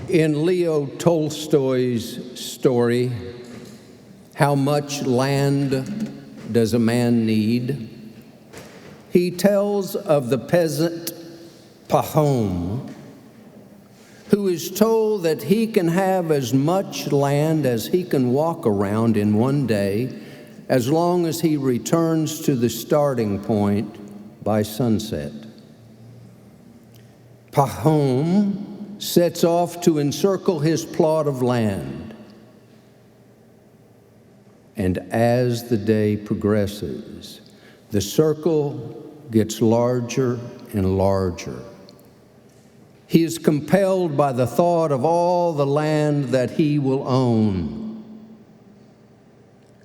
In Leo Tolstoy's story, How Much Land Does a Man Need?, he tells of the peasant Pahom, who is told that he can have as much land as he can walk around in one day, as long as he returns to the starting point by sunset. Pahom sets off to encircle his plot of land. And as the day progresses, the circle gets larger and larger. He is compelled by the thought of all the land that he will own.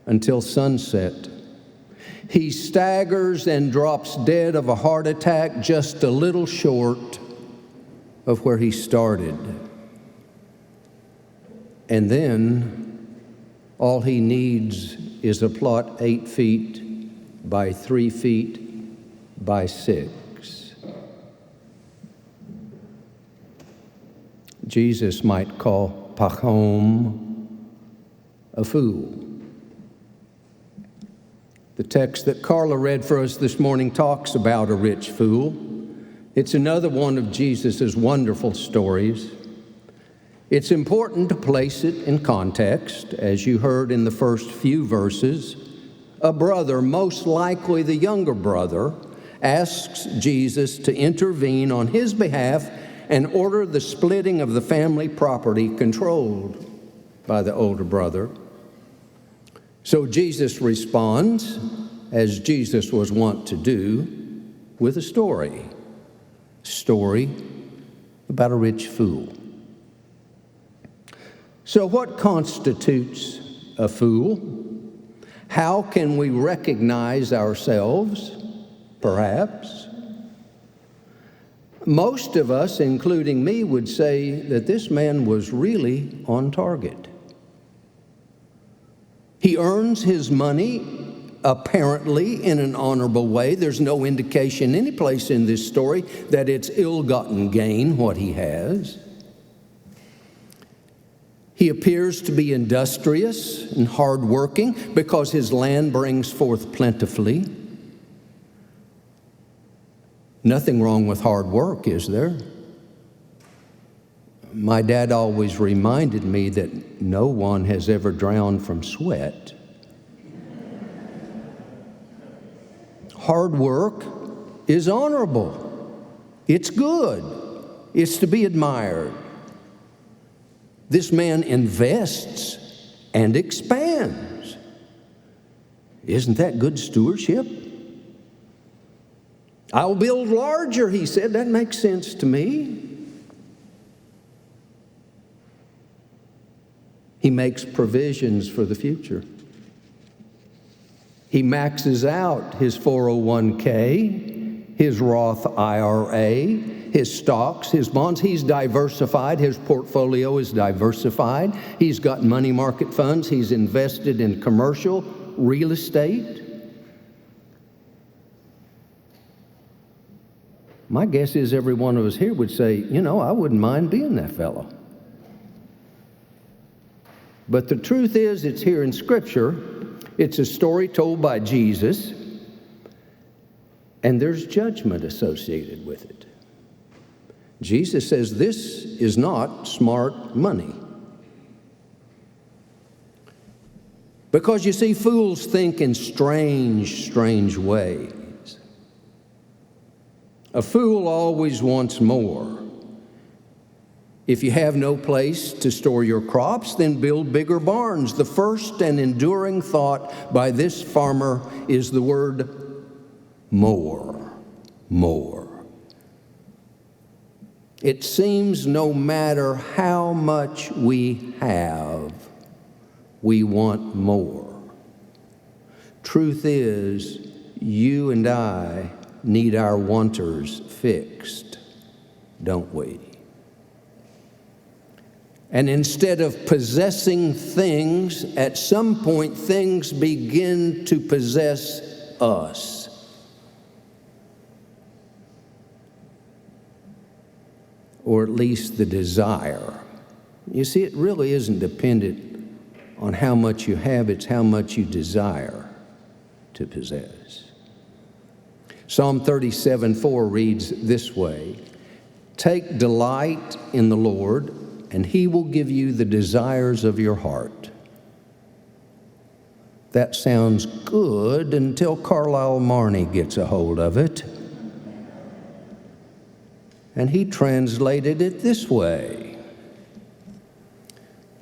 Until sunset, he staggers and drops dead of a heart attack just a little short of where he started. And then all he needs is a plot 8 feet by 3 feet by 6. Jesus might call Pahom a fool. The text that Carla read for us this morning talks about a rich fool. It's another one of Jesus' wonderful stories. It's important to place it in context. As you heard in the first few verses, a brother, most likely the younger brother, asks Jesus to intervene on his behalf and order the splitting of the family property controlled by the older brother. So Jesus responds, as Jesus was wont to do, with a story about a rich fool. So what constitutes a fool? How can we recognize ourselves, perhaps? Most of us, including me, would say that this man was really on target. He earns his money apparently in an honorable way. There's no indication any place in this story that it's ill-gotten gain, what he has. He appears to be industrious and hardworking because his land brings forth plentifully. Nothing wrong with hard work, is there? My dad always reminded me that no one has ever drowned from sweat. Hard work is honorable. It's good. It's to be admired. This man invests and expands. Isn't that good stewardship? I'll build larger, he said. That makes sense to me. He makes provisions for the future. He maxes out his 401k, his Roth IRA, his stocks, his bonds. He's diversified. His portfolio is diversified. He's got money market funds. He's invested in commercial real estate. My guess is every one of us here would say, I wouldn't mind being that fellow. But the truth is, it's here in Scripture. It's a story told by Jesus, and there's judgment associated with it. Jesus says this is not smart money. Because you see, fools think in strange ways. A fool always wants more. If you have no place to store your crops, then build bigger barns. The first and enduring thought by this farmer is the word more. It seems no matter how much we have, we want more. Truth is, you and I need our wanters fixed, don't we? And instead of possessing things, at some point things begin to possess us. Or at least the desire You see, it really isn't dependent on how much you have, it's how much you desire to possess. Psalm 37:4 reads this way, "Take delight in the Lord, and He will give you the desires of your heart." That sounds good until Carlisle Marney gets a hold of it. And he translated it this way,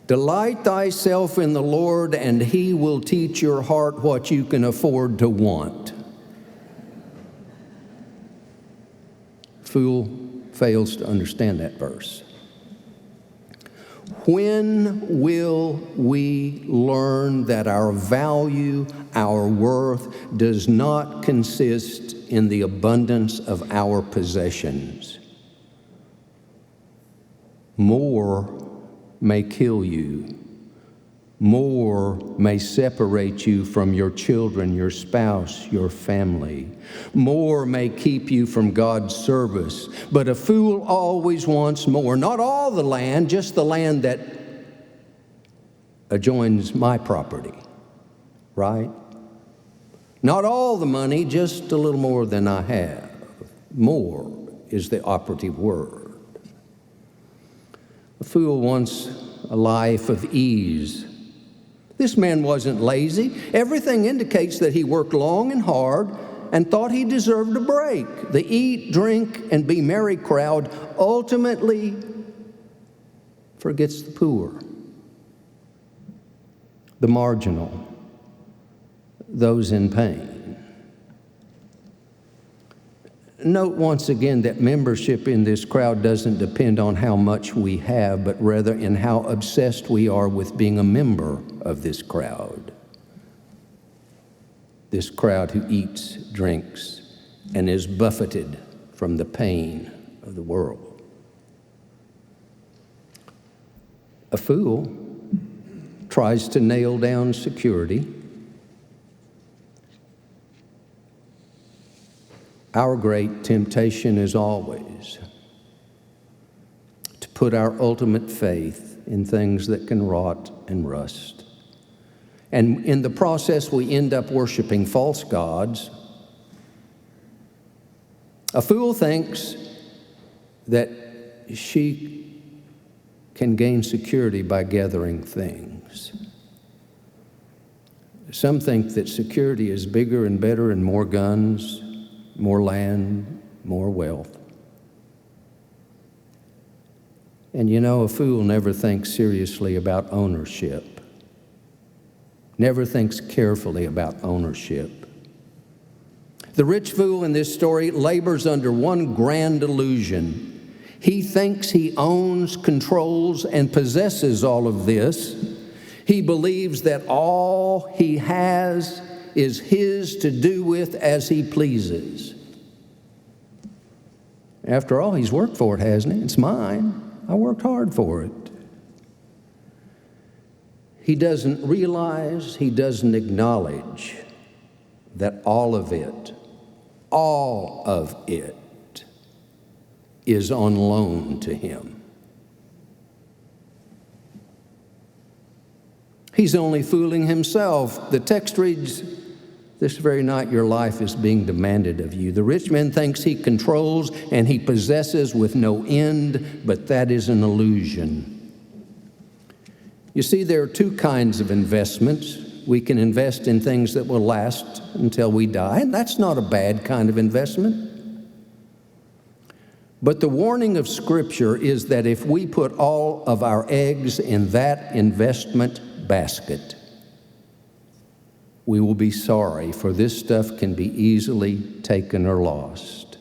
"Delight thyself in the Lord, and He will teach your heart what you can afford to want." Fool fails to understand that verse. When will we learn that our value, our worth, does not consist in the abundance of our possessions? More may kill you. More may separate you from your children, your spouse, your family. More may keep you from God's service. But a fool always wants more. Not all the land, just the land that adjoins my property, right? Not all the money, just a little more than I have. More is the operative word. A fool wants a life of ease. This man wasn't lazy. Everything indicates that he worked long and hard and thought he deserved a break. The eat, drink, and be merry crowd ultimately forgets the poor, the marginal, those in pain. Note once again that membership in this crowd doesn't depend on how much we have, but rather in how obsessed we are with being a member of this crowd. This crowd who eats, drinks, and is buffeted from the pain of the world. A fool tries to nail down security. Our great temptation is always to put our ultimate faith in things that can rot and rust. And in the process, we end up worshiping false gods. A fool thinks that she can gain security by gathering things. Some think that security is bigger and better and more guns, more land, more wealth. And you know, a fool never thinks seriously about ownership, never thinks carefully about ownership. The rich fool in this story labors under one grand illusion. He thinks he owns, controls, and possesses all of this. He believes that all he has is his to do with as he pleases. After all, he's worked for it, hasn't he? It's mine. I worked hard for it. He doesn't realize, he doesn't acknowledge that all of it is on loan to him. He's only fooling himself. The text reads, "This very night your life is being demanded of you." The rich man thinks he controls and he possesses with no end, but that is an illusion. You see, there are two kinds of investments. We can invest in things that will last until we die, and that's not a bad kind of investment. But the warning of Scripture is that if we put all of our eggs in that investment basket, we will be sorry, for this stuff can be easily taken or lost.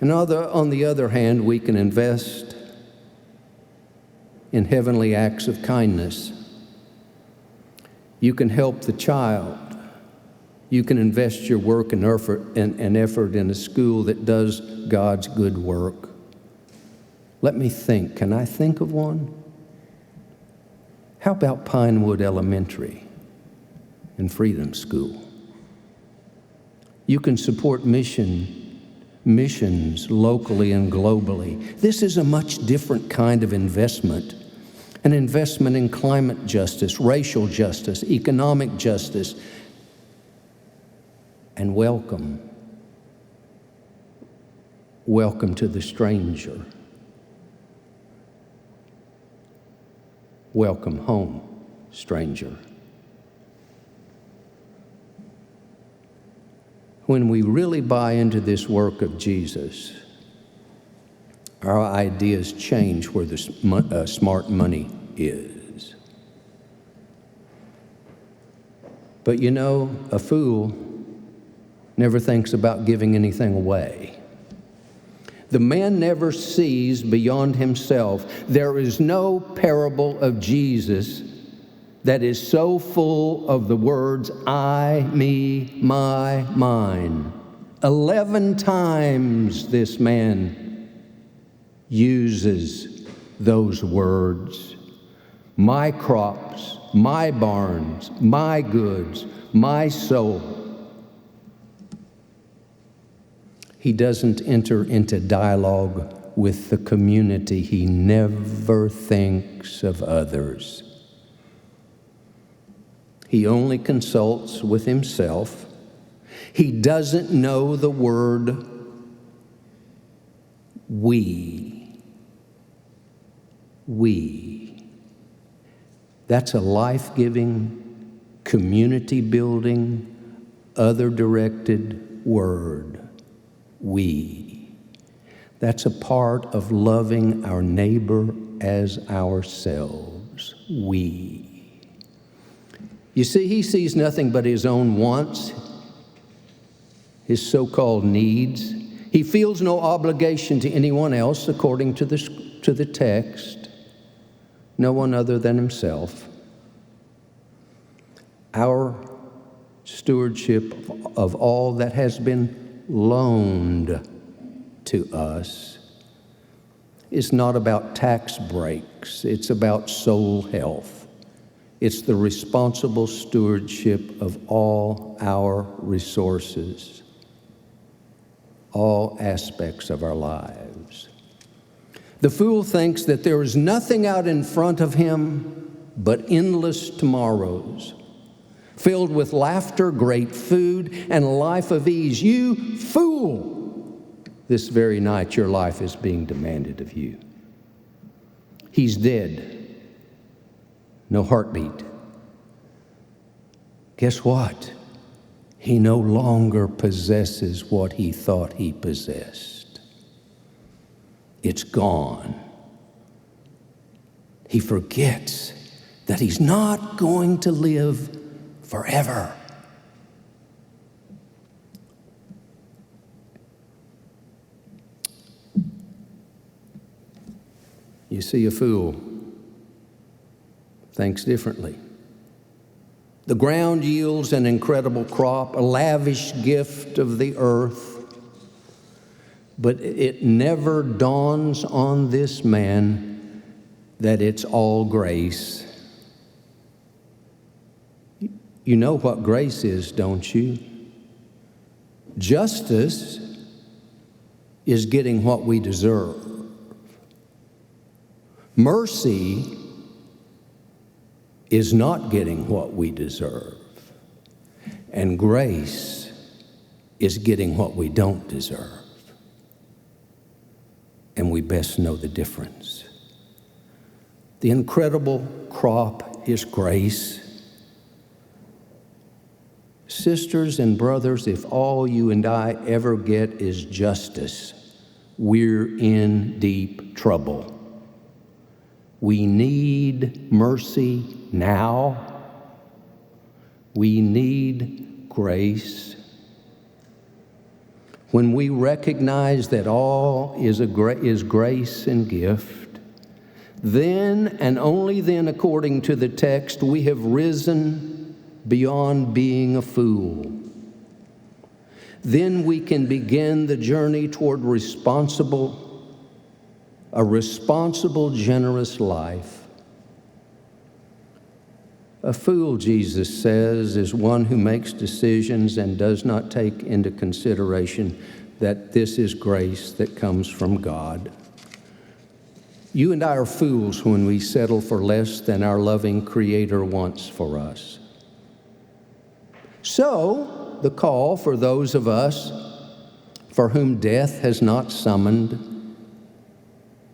And on the other hand, we can invest in heavenly acts of kindness. You can help the child. You can invest your work and effort in a school that does God's good work. Let me think. Can I think of one? How about Pinewood Elementary and Freedom School? You can support mission missions locally and globally. This is a much different kind of investment. An investment in climate justice, racial justice, economic justice, and welcome. Welcome to the stranger. Welcome home, stranger. When we really buy into this work of Jesus, our ideas change where the smart money is. But you know, a fool never thinks about giving anything away. The man never sees beyond himself. There is no parable of Jesus that is so full of the words, I, me, my, mine. 11 times this man uses those words. My crops, my barns, my goods, my soul. He doesn't enter into dialogue with the community. He never thinks of others. He only consults with himself. He doesn't know the word we. We. That's a life-giving, community-building, other-directed word. We. That's a part of loving our neighbor as ourselves. We. You see, he sees nothing but his own wants, his so-called needs. He feels no obligation to anyone else according to the text, no one other than himself. Our stewardship of all that has been loaned to us is not about tax breaks. It's about soul health. It's the responsible stewardship of all our resources, all aspects of our lives. The fool thinks that there is nothing out in front of him but endless tomorrows, filled with laughter, great food, and a life of ease. You fool! This very night your life is being demanded of you. He's dead. No heartbeat. Guess what? He no longer possesses what he thought he possessed. It's gone. He forgets that he's not going to live forever. You see, a fool thinks differently. The ground yields an incredible crop, a lavish gift of the earth, but it never dawns on this man that it's all grace. You know what grace is, don't you? Justice is getting what we deserve. Mercy is not getting what we deserve. And grace is getting what we don't deserve. And we best know the difference. The incredible crop is grace. Sisters and brothers, if all you and I ever get is justice, we're in deep trouble. We need mercy now. We need grace. When we recognize that all is grace and gift, then and only then, according to the text, we have risen beyond being a fool. Then we can begin the journey toward a responsible, generous life. A fool, Jesus says, is one who makes decisions and does not take into consideration that this is grace that comes from God. You and I are fools when we settle for less than our loving Creator wants for us. So, the call for those of us for whom death has not summoned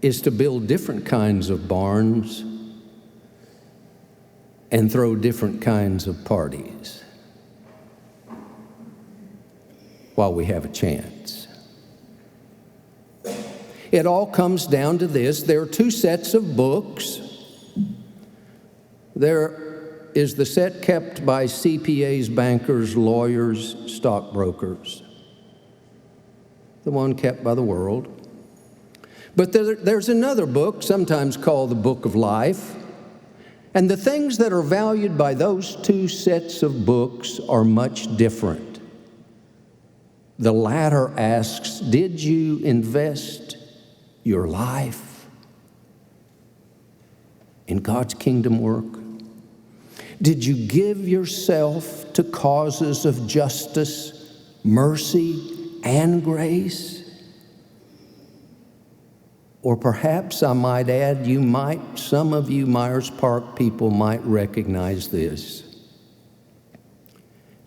is to build different kinds of barns and throw different kinds of parties while we have a chance. It all comes down to this. There are two sets of books. There is the set kept by CPAs, bankers, lawyers, stockbrokers, the one kept by the world. But there's another book, sometimes called the Book of Life, and the things that are valued by those two sets of books are much different. The latter asks, did you invest your life in God's kingdom work? Did you give yourself to causes of justice, mercy, and grace? Or perhaps I might add, some of you Myers Park people might recognize this.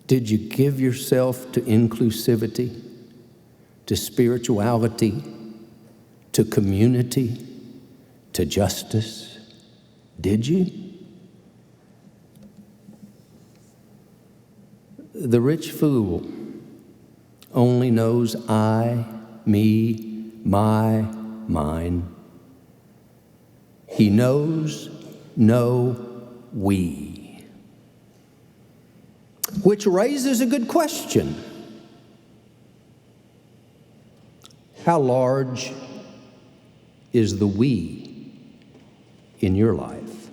Did you give yourself to inclusivity, to spirituality, to community, to justice? Did you? The rich fool only knows I, me, my, mine. He knows no we. Which raises a good question. How large is the we in your life?